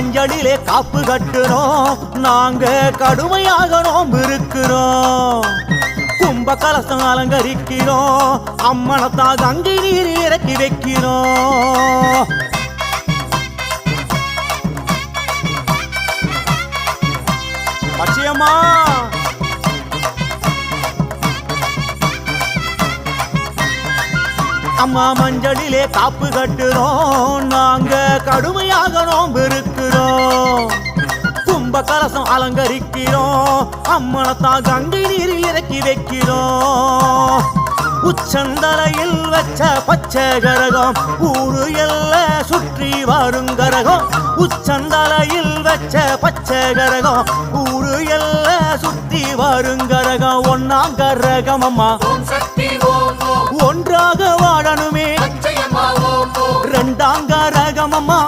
மஞ்சளிலே காப்பு கட்டுறோம் நாங்க கடுமையாக நோம்பு இருக்கிறோம் கும்ப கலசம் அலங்கரிக்கிறோம் அம்மனத்தா கங்கை நீர் இறக்கி வைக்கிறோம் பச்சையம்மா அம்மா மஞ்சளிலே காப்பு கட்டுறோம் நாங்க கடுமையாக நோம்பு இருக்கிறோம் கும்ப கலசம் அலங்கரிக்கிறோம் அம்மனத்தான் கங்கை நீரில் இறக்கி வைக்கிறோம் உச்சந்தலையில் வச்ச பச்சை கரகம் ஊரு எல்லாம் சுற்றி வருங்கரகம் உச்சந்தலையில் வச்ச பச்சை கரகம் ஊரு எல்லாம் சுற்றி வருங்கரகம் ஒன்னாம் கரகம் அம்மா ஒன்றாக வாழணுமே இரண்டாம் கரகம் அம்மா